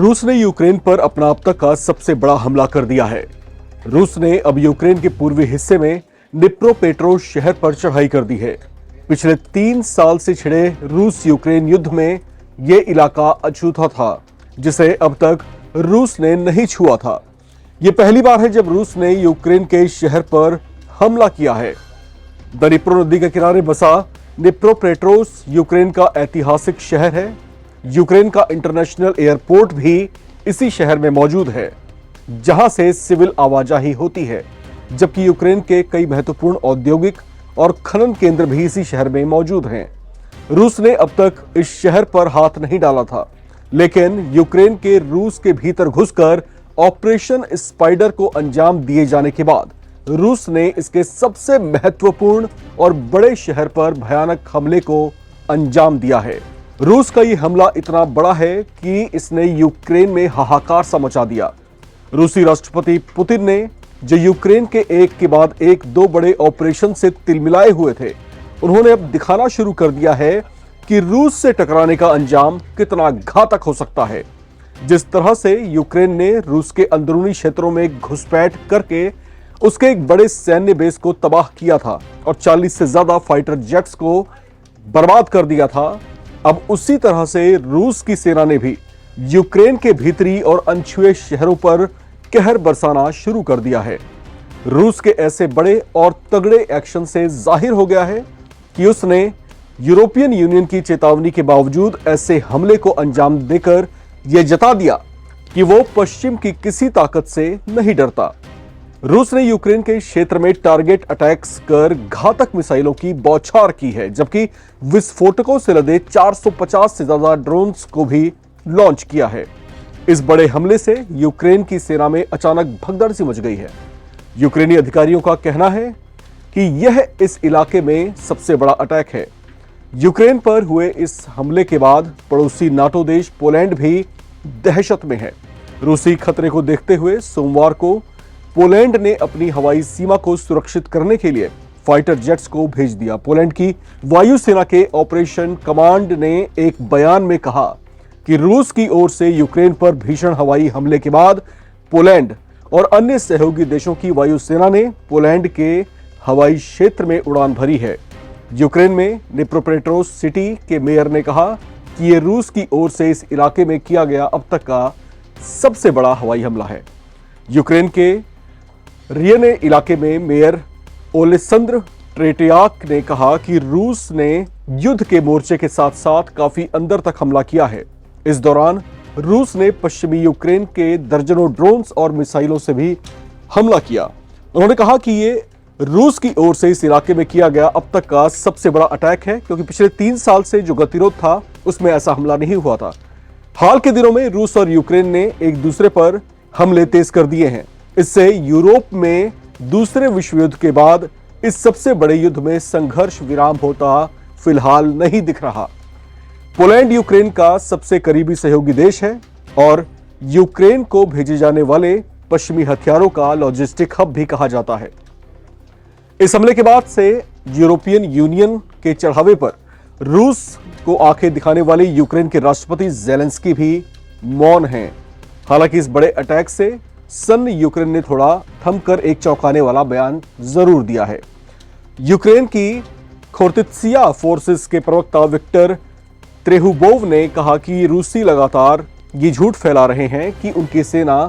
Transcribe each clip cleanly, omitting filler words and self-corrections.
रूस ने यूक्रेन पर अपना अब तक का सबसे बड़ा हमला कर दिया है। रूस ने अब यूक्रेन के पूर्वी हिस्से में डिप्रोपेट्रोव शहर पर चढ़ाई कर दी है। पिछले 3 साल से छिड़े रूस यूक्रेन युद्ध में यह इलाका अछूता था, जिसे अब तक रूस ने नहीं छुआ था। यह पहली बार है जब रूस ने यूक्रेन के शहर पर हमला किया है। दनीप्रो नदी के किनारे बसा डिप्रोपेट्रोव यूक्रेन का ऐतिहासिक शहर है। यूक्रेन का इंटरनेशनल एयरपोर्ट भी इसी शहर में मौजूद है, जहां से सिविल आवाजाही होती है, जबकि यूक्रेन के कई महत्वपूर्ण औद्योगिक और खनन केंद्र भी इसी शहर में मौजूद हैं। रूस ने अब तक इस शहर पर हाथ नहीं डाला था, लेकिन यूक्रेन के रूस के भीतर घुसकर ऑपरेशन स्पाइडर को अंजाम दिए जाने के बाद रूस ने इसके सबसे महत्वपूर्ण और बड़े शहर पर भयानक हमले को अंजाम दिया है। रूस का यह हमला इतना बड़ा है कि इसने यूक्रेन में हाहाकार सा मचा दिया। रूसी राष्ट्रपति पुतिन ने, जो यूक्रेन के एक के बाद एक 2 बड़े ऑपरेशन से तिलमिलाए हुए थे, उन्होंने अब दिखाना शुरू कर दिया है कि रूस से टकराने का अंजाम कितना घातक हो सकता है। जिस तरह से यूक्रेन ने रूस के अंदरूनी क्षेत्रों में घुसपैठ करके उसके एक बड़े सैन्य बेस को तबाह किया था और 40 से ज्यादा फाइटर जेट्स को बर्बाद कर दिया था, अब उसी तरह से रूस की सेना ने भी यूक्रेन के भीतरी और अनछुए शहरों पर कहर बरसाना शुरू कर दिया है। रूस के ऐसे बड़े और तगड़े एक्शन से जाहिर हो गया है कि उसने यूरोपियन यूनियन की चेतावनी के बावजूद ऐसे हमले को अंजाम देकर यह जता दिया कि वो पश्चिम की किसी ताकत से नहीं डरता। रूस ने यूक्रेन के क्षेत्र में टारगेट अटैक्स कर घातक मिसाइलों की बौछार की है, जबकि विस्फोटकों से लदे 450 से ज्यादा ड्रोन्स को भी लॉन्च किया है। इस बड़े हमले से यूक्रेन की सेना में अचानक भगदड़ सी मच गई है। यूक्रेनी अधिकारियों का कहना है कि यह इस इलाके में सबसे बड़ा अटैक है। यूक्रेन पर हुए इस हमले के बाद पड़ोसी नाटो देश पोलैंड भी दहशत में है। रूसी खतरे को देखते हुए सोमवार को पोलैंड ने अपनी हवाई सीमा को सुरक्षित करने के लिए फाइटर जेट्स को भेज दिया। पोलैंड की वायुसेना के ऑपरेशन कमांड ने एक बयान में कहा कि रूस की ओर से यूक्रेन पर भीषण हवाई हमले के बाद पोलैंड और अन्य सहयोगी देशों की वायुसेना ने पोलैंड के हवाई क्षेत्र में उड़ान भरी है। यूक्रेन में डिप्रोपेट्रोव सिटी के मेयर ने कहा कि यह रूस की ओर से इस इलाके में किया गया अब तक का सबसे बड़ा हवाई हमला है। यूक्रेन के रियने इलाके में मेयर ओलेसंद्र ट्रेटियाक ने कहा कि रूस ने युद्ध के मोर्चे के साथ साथ काफी अंदर तक हमला किया है। इस दौरान रूस ने पश्चिमी यूक्रेन के दर्जनों ड्रोन्स और मिसाइलों से भी हमला किया। उन्होंने कहा कि ये रूस की ओर से इस इलाके में किया गया अब तक का सबसे बड़ा अटैक है, क्योंकि पिछले 3 साल से जो गतिरोध था उसमें ऐसा हमला नहीं हुआ था। हाल के दिनों में रूस और यूक्रेन ने एक दूसरे पर हमले तेज कर दिए हैं। इससे यूरोप में दूसरे विश्व युद्ध के बाद इस सबसे बड़े युद्ध में संघर्ष विराम होता फिलहाल नहीं दिख रहा। पोलैंड यूक्रेन का सबसे करीबी सहयोगी देश है और यूक्रेन को भेजे जाने वाले पश्चिमी हथियारों का लॉजिस्टिक हब भी कहा जाता है। इस हमले के बाद से यूरोपियन यूनियन के चढ़ावे पर रूस को आंखें दिखाने वाले यूक्रेन के राष्ट्रपति ज़ेलेंस्की भी मौन हैं। हालांकि इस बड़े अटैक से सन यूक्रेन ने थोड़ा थमकर एक चौंकाने वाला बयान जरूर दिया है। यूक्रेन की खोर्तित्सिया फोर्सेस के प्रवक्ता विक्टर त्रेहुबोव ने कहा कि रूसी लगातार ये झूठ फैला रहे हैं कि उनकी सेना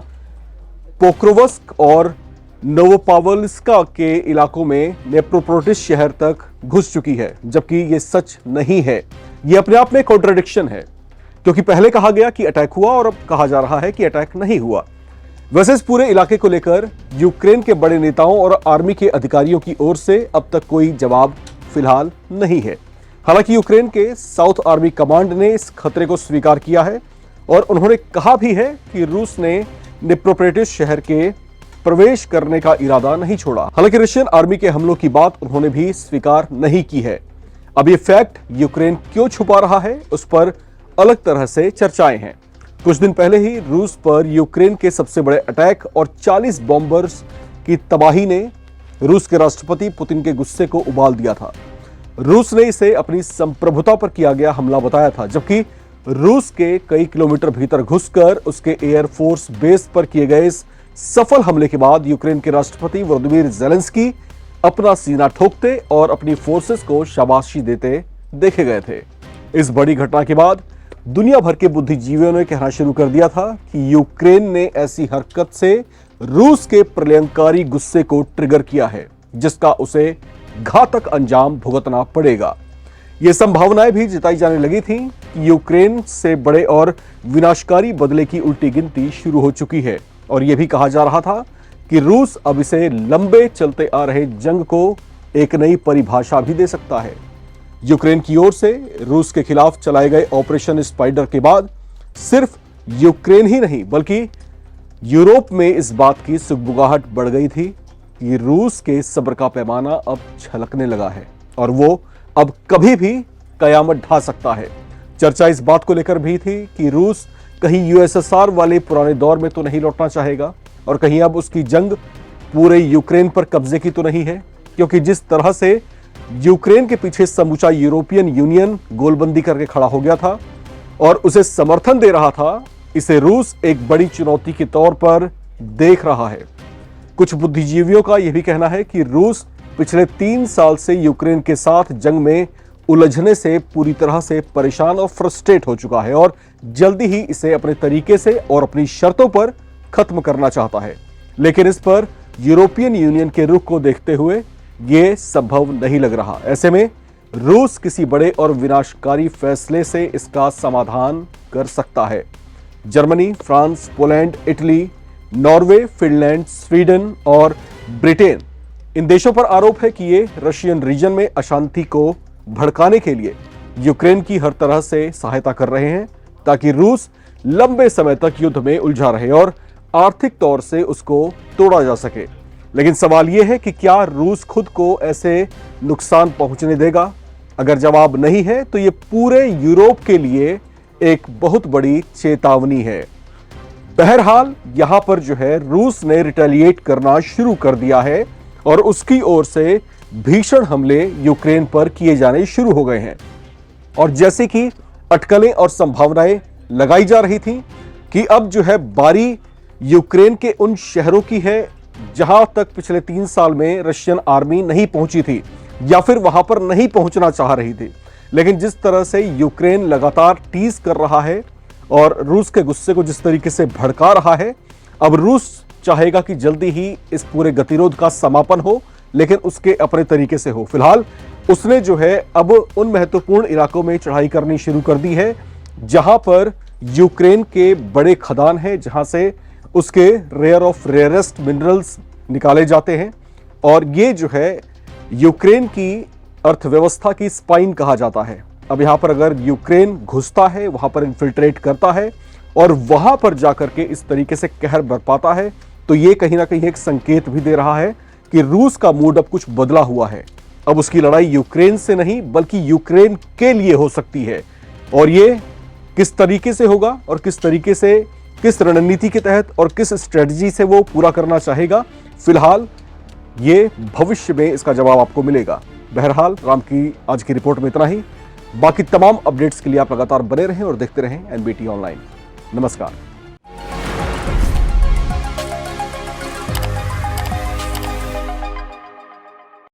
पोक्रोवस्क और नोवोपावल्स्का के इलाकों में नेप्रोपोटिस शहर तक घुस चुकी है, जबकि ये सच नहीं है। ये अपने आप में कॉन्ट्रडिक्शन है, क्योंकि पहले कहा गया कि अटैक हुआ और अब कहा जा रहा है कि अटैक नहीं हुआ। वैसे इस पूरे इलाके को लेकर यूक्रेन के बड़े नेताओं और आर्मी के अधिकारियों की ओर से अब तक कोई जवाब फिलहाल नहीं है। हालांकि यूक्रेन के साउथ आर्मी कमांड ने इस खतरे को स्वीकार किया है और उन्होंने कहा भी है कि रूस ने डिप्रोपेट्रोव शहर के प्रवेश करने का इरादा नहीं छोड़ा। हालांकि रशियन आर्मी के हमलों की बात उन्होंने भी स्वीकार नहीं की है। अब ये फैक्ट यूक्रेन क्यों छुपा रहा है, उस पर अलग तरह से चर्चाएं हैं। कुछ दिन पहले ही रूस पर यूक्रेन के सबसे बड़े अटैक और 40 बॉम्बर्स की तबाही ने रूस के राष्ट्रपति पुतिन के गुस्से को उबाल दिया था। रूस ने इसे अपनी संप्रभुता पर किया गया हमला बताया था, जबकि रूस के कई किलोमीटर भीतर घुसकर उसके एयरफोर्स बेस पर किए गए इस सफल हमले के बाद यूक्रेन के राष्ट्रपति वोलोदिमीर जेलेंस्की अपना सीना ठोकते और अपनी फोर्सेस को शाबाशी देते देखे गए थे। इस बड़ी घटना के बाद दुनिया भर के बुद्धिजीवियों ने कहना शुरू कर दिया था कि यूक्रेन ने ऐसी हरकत से रूस के प्रलयंकारी गुस्से को ट्रिगर किया है, जिसका उसे घातक अंजाम भुगतना पड़ेगा। ये संभावनाएं भी जताई जाने लगी थी कि यूक्रेन से बड़े और विनाशकारी बदले की उल्टी गिनती शुरू हो चुकी है और यह भी कहा जा रहा था कि रूस अब इसे लंबे चलते आ रहे जंग को एक नई परिभाषा भी दे सकता है। यूक्रेन की ओर से रूस के खिलाफ चलाए गए ऑपरेशन स्पाइडर के बाद सिर्फ यूक्रेन ही नहीं बल्कि यूरोप में इस बात की सुगबुगाहट बढ़ गई थी कि रूस के सब्र का पैमाना अब छलकने लगा है और वो अब कभी भी कयामत ढा सकता है। चर्चा इस बात को लेकर भी थी कि रूस कहीं यूएसएसआर वाले पुराने दौर में तो नहीं लौटना चाहेगा और कहीं अब उसकी जंग पूरे यूक्रेन पर कब्जे की तो नहीं है, क्योंकि जिस तरह से यूक्रेन के पीछे समूचा यूरोपियन यूनियन गोलबंदी करके खड़ा हो गया था और उसे समर्थन दे रहा था, इसे रूस एक बड़ी चुनौती के तौर पर देख रहा है। कुछ बुद्धिजीवियों का यह भी कहना है कि रूस पिछले 3 साल से यूक्रेन के साथ जंग में उलझने से पूरी तरह से परेशान और फ्रस्ट्रेट हो चुका है और जल्दी ही इसे अपने तरीके से और अपनी शर्तों पर खत्म करना चाहता है। लेकिन इस पर यूरोपियन यूनियन के रुख को देखते हुए यह संभव नहीं लग रहा। ऐसे में रूस किसी बड़े और विनाशकारी फैसले से इसका समाधान कर सकता है। Germany, France, Poland, Italy, Norway, Finland, Sweden और ब्रिटेन, इन देशों पर आरोप है कि ये रशियन रीजन में अशांति को भड़काने के लिए यूक्रेन की हर तरह से सहायता कर रहे हैं ताकि रूस लंबे समय तक युद्ध में उलझा रहे और आर्थिक तौर से उसको तोड़ा जा सके। लेकिन सवाल यह है कि क्या रूस खुद को ऐसे नुकसान पहुंचने देगा? अगर जवाब नहीं है तो यह पूरे यूरोप के लिए एक बहुत बड़ी चेतावनी है। बहरहाल यहां पर जो है रूस ने रिटेलिएट करना शुरू कर दिया है और उसकी ओर से भीषण हमले यूक्रेन पर किए जाने शुरू हो गए हैं। और जैसे कि अटकलें और संभावनाएं लगाई जा रही थी कि अब जो है बारी यूक्रेन के उन शहरों की है जहां तक पिछले 3 साल में रशियन आर्मी नहीं पहुंची थी या फिर वहां पर नहीं पहुंचना चाह रही थी। लेकिन जिस तरह से यूक्रेन लगातार टीज कर रहा है और रूस के गुस्से को जिस तरीके से भड़का रहा है, अब रूस चाहेगा कि जल्दी ही इस पूरे गतिरोध का समापन हो, लेकिन उसके अपने तरीके से हो। फिलहाल उसने जो है अब उन महत्वपूर्ण इलाकों में चढ़ाई करनी शुरू कर दी है जहां पर यूक्रेन के बड़े खदान हैं, जहां से उसके रेयर ऑफ रेयरेस्ट मिनरल्स निकाले जाते हैं और ये जो है यूक्रेन की अर्थव्यवस्था की स्पाइन कहा जाता है। अब यहां पर अगर यूक्रेन घुसता है, वहां पर इन्फिल्ट्रेट करता है और वहां पर जाकर के इस तरीके से कहर बरपाता है, तो ये कहीं ना कहीं एक संकेत भी दे रहा है कि रूस का मूड अब कुछ बदला हुआ है। अब उसकी लड़ाई यूक्रेन से नहीं बल्कि यूक्रेन के लिए हो सकती है और ये किस तरीके से होगा और किस तरीके से, किस रणनीति के तहत और किस स्ट्रेटजी से वो पूरा करना चाहेगा, फिलहाल ये भविष्य में इसका जवाब आपको मिलेगा। बहरहाल राम की आज की रिपोर्ट में इतना ही। बाकी तमाम अपडेट्स के लिए आप लगातार बने रहें और देखते रहें एनबीटी ऑनलाइन। नमस्कार।